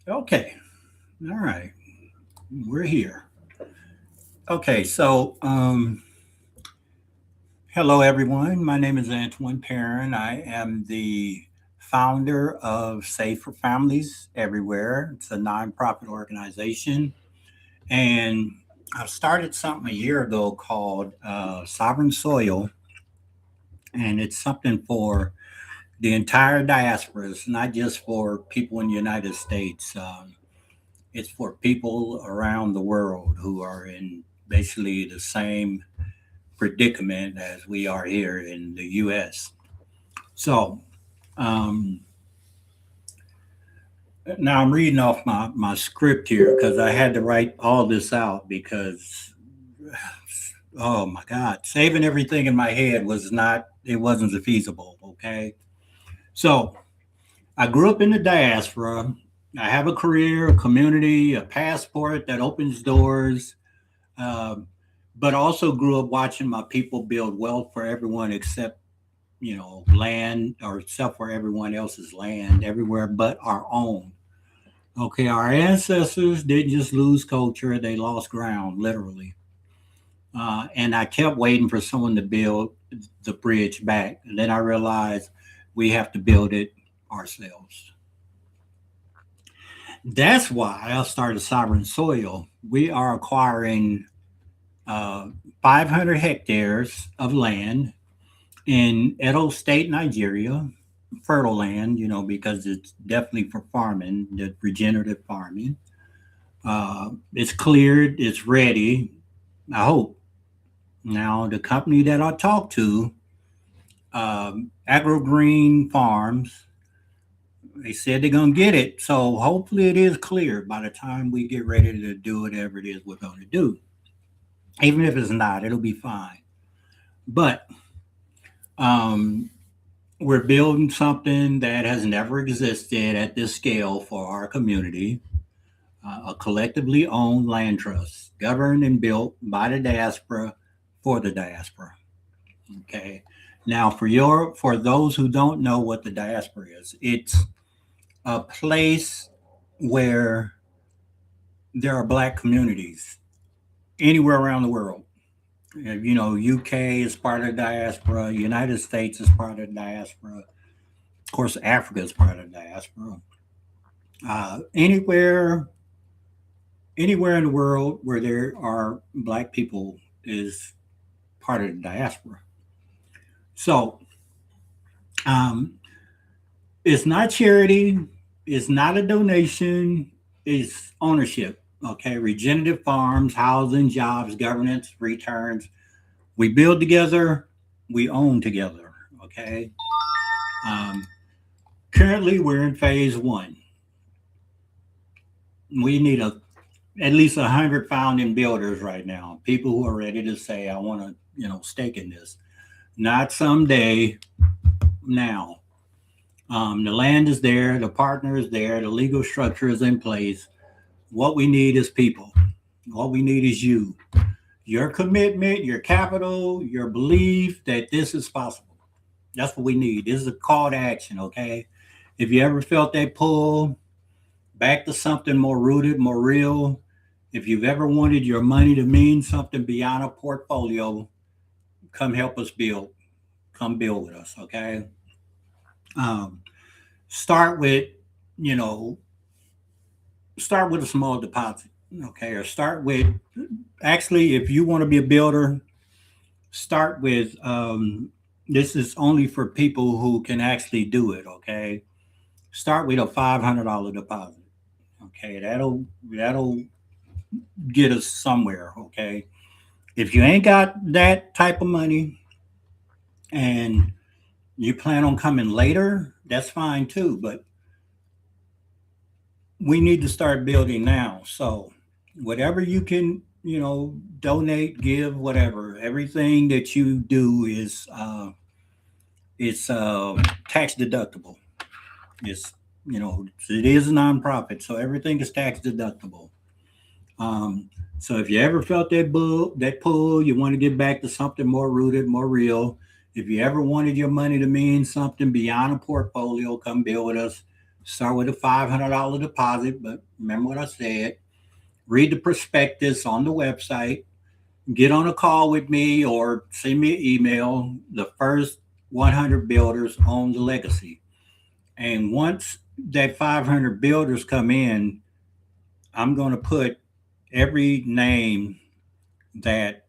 Okay. All right. We're here. Okay. So, hello, everyone. My name is Antoine Perrin. I am the founder of Safe for Families Everywhere. It's a nonprofit organization. And I started something a year ago called Sovereign Soil. And it's something for the entire diaspora. It's not just for people in the United States. It's for people around the world who are in basically the same predicament as we are here in the U.S. So um, now I'm reading off my script here because I had to write all this out because, oh my God, saving everything in my head it wasn't feasible. Okay. So I grew up in the diaspora. I have a career, a community, a passport that opens doors. Um, but also grew up watching my people build wealth for everyone except, land or except for everyone else's land everywhere but our own. Okay, our ancestors didn't just lose culture, they lost ground, literally. And I kept waiting for someone to build the bridge back. And then I realized we have to build it ourselves. That's why I started Sovereign Soil. We are acquiring uh, 500 hectares of land in Edo State, Nigeria, fertile land, because it's definitely for farming, the regenerative farming. It's cleared, it's ready, I hope. Now, the company that I talked to, Agro Green Farms, they said they're going to get it. So hopefully it is cleared by the time we get ready to do whatever it is we're going to do. Even if it's not, it'll be fine. But um, we're building something that has never existed at this scale for our community, a collectively owned land trust governed and built by the diaspora for the diaspora. Okay. Now, for those who don't know what the diaspora is, it's a place where there are black communities anywhere around the world. UK is part of the diaspora. United States is part of the diaspora. Of course, Africa is part of the diaspora. Anywhere, anywhere in the world where there are black people is part of the diaspora. So um, it's not charity. It's not a donation. It's ownership. Okay, regenerative farms, housing, jobs, governance, returns. We build together. We own together. Okay. Um, Currently, we're in phase one. We need at least 100 founding builders right now. People who are ready to say, "I want to, stake in this." Not someday. Now, the land is there, the partner is there, the legal structure is in place. What we need is people. What we need is you. Your commitment, your capital, your belief that this is possible. That's what we need. This is a call to action, okay? If you ever felt that pull back to something more rooted, more real, if you've ever wanted your money to mean something beyond a portfolio, come help us build. Come build with us, okay? Um, start with, you know, start with a small deposit, okay? Or start with, actually, if you want to be a builder, start with, this is only for people who can actually do it, okay? Start with a $500 deposit, okay? That'll get us somewhere, okay? If you ain't got that type of money and you plan on coming later, that's fine too. But we need to start building now. So whatever you can, donate, give, whatever. Everything that you do is tax deductible. It's it is a nonprofit, so everything is tax deductible. So if you ever felt that pull, you want to get back to something more rooted, more real. If you ever wanted your money to mean something beyond a portfolio, come build with us. Start with a $500 deposit, but remember what I said. Read the prospectus on the website. Get on a call with me or send me an email. The first 100 builders own the legacy. And once that 500 builders come in, I'm going to put every name that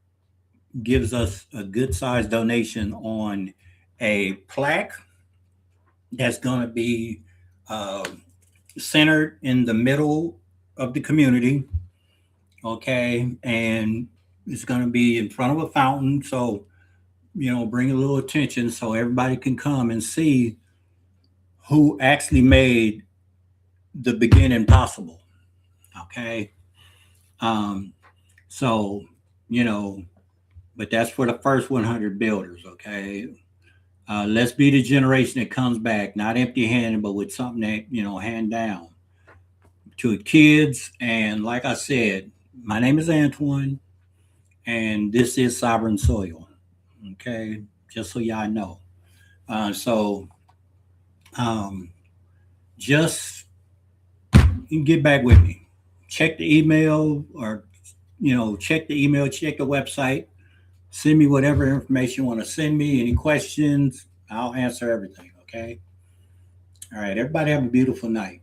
gives us a good sized donation on a plaque that's going to be uh, centered in the middle of the community. Okay. And it's going to be in front of a fountain. So, bring a little attention so everybody can come and see who actually made the beginning possible. Okay. Um, so, you know, but that's for the first 100 builders. Okay. Let's be the generation that comes back, not empty handed, but with something that, hand down to kids. And like I said, my name is Antoine, and this is Sovereign Soil. Okay. Just so y'all know. So um, just get back with me. Check the email or, check the email, check the website. Send me whatever information you want to send me. Any questions, I'll answer everything. Okay. All right. Everybody have a beautiful night.